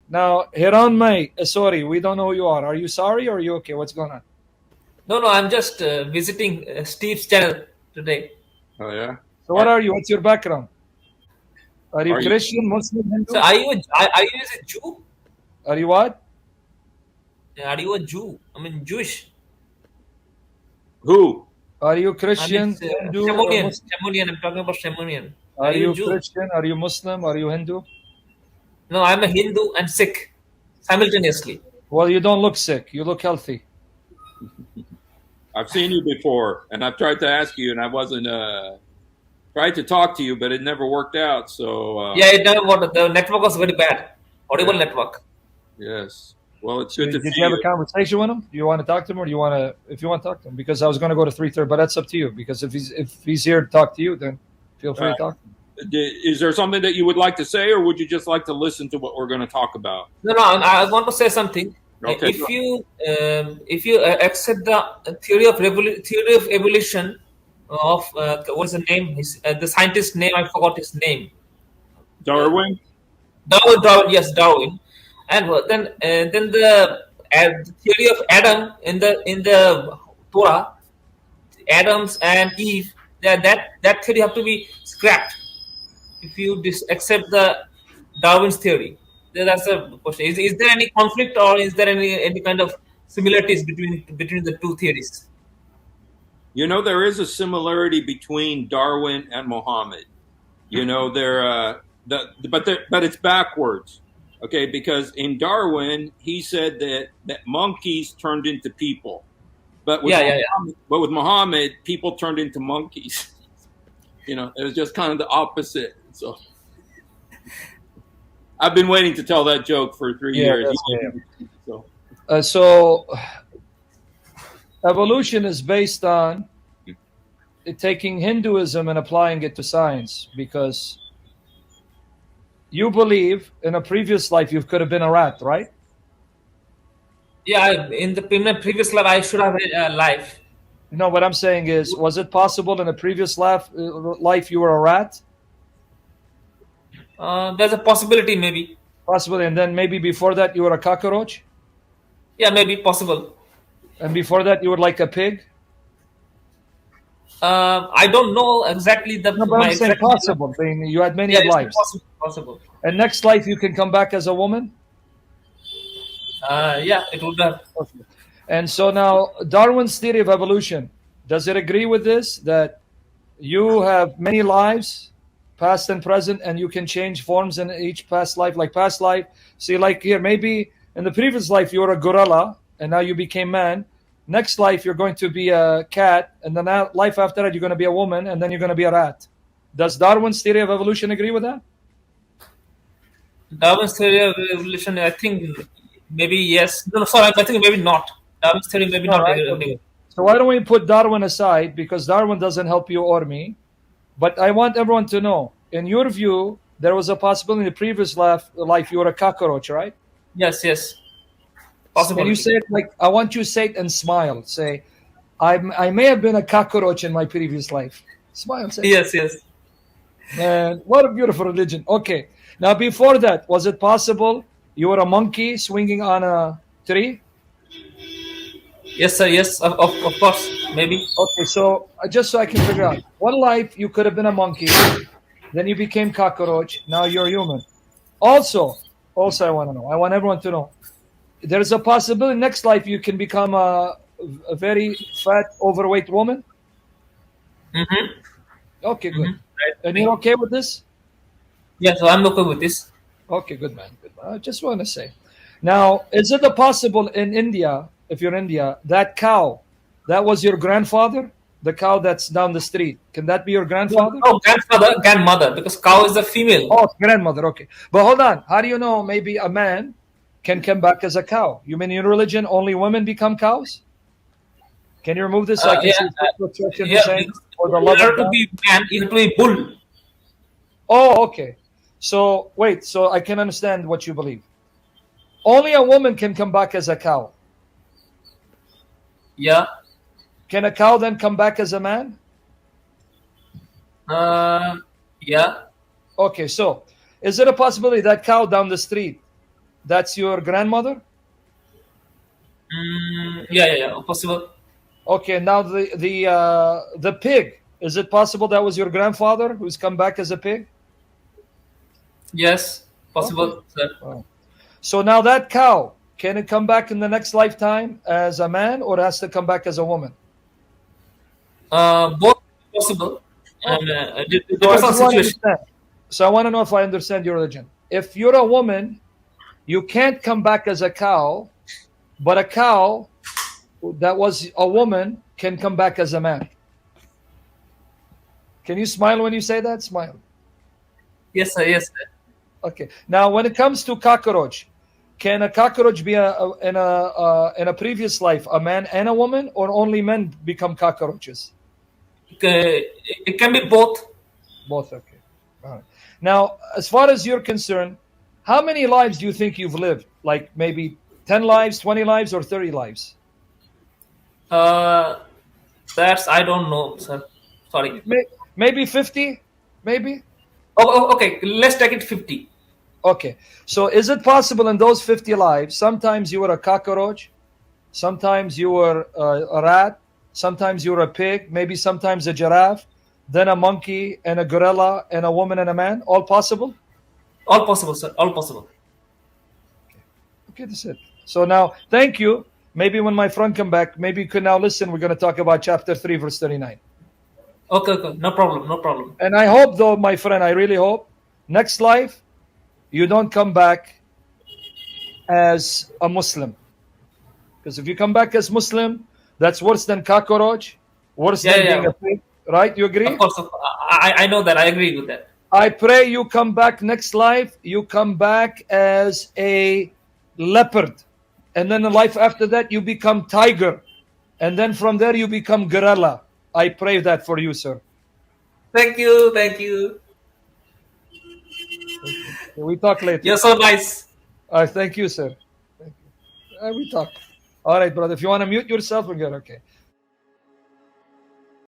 Now, Hiran Mai, sorry, we don't know who you are. Are you sorry or are you okay? What's going on? No, I'm just visiting Steve's channel today. Oh yeah. So, what are you? What's your background? Are you Are you Christian, Muslim, So Hindu? are you a Jew? Are you what? Are you a Jew? I mean Jewish. who? Are you I mean Christian, Hindu, or Shemonian. Muslim? Shemonian. I'm talking about Shemonian. Are Are you a you Jew? Christian? Are you Muslim? Are you Hindu? No, I'm a Hindu and Sikh simultaneously. Well, you don't look sick. You look healthy. I've seen you before, and I've tried to ask you, and I wasn't tried to talk to you, but it never worked out. So Yeah, it never worked. The network was very bad. Horrible yeah, network. yes. Well, it's So, good to did see you have a you. conversation with him? Do you want to talk to him, or do you want to? If you want to talk to him, because I was going to go to 3:30, but that's up to you. Because if he's here to talk to you, then feel free to talk to him. Is there something that you would like to say, or would you just like to listen to what we're going to talk about? No, I want to say something. Okay. If you accept the theory of evolution of what's the name? The scientist name, I forgot his name. Darwin? Darwin, yes, Darwin. And then the theory of Adam in the Torah, Adams and Eve, that theory have to be scrapped if you accept the Darwin's theory. That's a question. Is there any conflict or is there any kind of similarities between the two theories? You know, there is a similarity between Darwin and Muhammad. You know, but it's backwards. Okay, because in Darwin, he said that monkeys turned into people, but with Yeah. Muhammad, people turned into monkeys. You know, it was just kind of the opposite. So I've been waiting to tell that joke for 3 years. So So evolution is based on taking Hinduism and applying it to science, because you believe in a previous life you could have been a rat, right? Yeah, in my previous life, I should have had a life. No, what I'm saying is, was it possible in a previous life you were a rat? There's a possibility, maybe. Possibly, and then maybe before that you were a cockroach, Yeah, maybe possible. and before that you were like a pig. I don't know exactly No, but my I'm saying exact. possible. I mean, you had many Yeah, it's lives, possible. and next life you can come back as a woman. Yeah, it would have. And so now, Darwin's theory of evolution, does it agree with this, that you have many lives, past and present, and you can change forms in each past life? Like past life, see, like here, maybe in the previous life you were a gorilla, and now you became man. Next life you're going to be a cat, and then life after that you're going to be a woman, and then you're going to be a rat. Does Darwin's theory of evolution agree with that? Darwin's theory of evolution, I think maybe yes. No, sorry, I think maybe not. Darwin's theory maybe All not. right. Okay. So why don't we put Darwin aside, because Darwin doesn't help you or me. But I want everyone to know, in your view, there was a possibility in the previous life you were a cockroach, right? Yes. Possible. Can you say it like, I want you to say it and smile. Say, I may have been a cockroach in my previous life. Smile. Say, yes. Man, what a beautiful religion. Okay. Now, before that, was it possible you were a monkey swinging on a tree? Yes, sir. Yes, of course, maybe. Okay, so just so I can figure out, one life you could have been a monkey, then you became cockroach, now you're human. Also, I want to know, I want everyone to know, there's a possibility next life you can become a very fat, overweight woman? Mm-hmm. Okay, good. Right. And you're okay with this? Yeah, so I'm okay with this. Okay, good man. I just want to say. Now, is it possible in India, if you're in India, that cow, that was your grandfather? The cow that's down the street. Can that be your grandfather? No, grandmother, because cow is a female. Oh, grandmother, okay. But hold on. How do you know maybe a man can come back as a cow? You mean in religion only women become cows? Can you remove this? Yeah, for the love of God? be man, you have to be bull. Oh, okay. So, wait, so I can understand what you believe. Only a woman can come back as a cow. Yeah. Can a cow then come back as a man? Yeah. Okay, so is it a possibility that cow down the street That's your grandmother? Yeah, possible. Okay, now the pig. Is it possible that was your grandfather who's come back as a pig? Yes, Okay. possible, sir. So now that cow, can it come back in the next lifetime as a man, or has to come back as a woman? Both possible, and Okay. it depends Because on you want to situation. understand. So I want to know if I understand your religion. If you're a woman, you can't come back as a cow, but a cow that was a woman can come back as a man. Can you smile when you say that? Smile. Yes, sir. Yes, sir. Okay. Now, when it comes to cockroach, can a cockroach be in a previous life a man and a woman, or only men become cockroaches? It can be both. Both. Okay. All right. Now, as far as you're concerned, how many lives do you think you've lived? Like maybe 10 lives, 20 lives, or 30 lives? Uh, that's I don't know, sir. Sorry. Maybe 50? Maybe? Okay. Let's take it 50. Okay. So is it possible in those 50 lives, sometimes you were a cockroach, sometimes you were a rat, sometimes you were a pig, maybe sometimes a giraffe, then a monkey and a gorilla and a woman and a man? All possible? All possible, sir. All possible. Okay, that's it. So now, thank you. Maybe when my friend come back, maybe you could now listen. We're going to talk about chapter 3, verse 39. Okay. No problem. No problem. And I hope, though, my friend, I really hope, next life, you don't come back as a Muslim. Because if you come back as Muslim, that's worse than cockroach, worse than being a pig. Right? You agree? Of course. I know that. I agree with that. I pray you come back next life, you come back as a leopard. And then the life after that, you become tiger. And then from there, you become gorilla. I pray that for you, sir. Thank you. Thank you. We talk later. You're so nice. Thank you, sir. Thank you. We talk. All right, brother. If you want to mute yourself, we're good. Okay.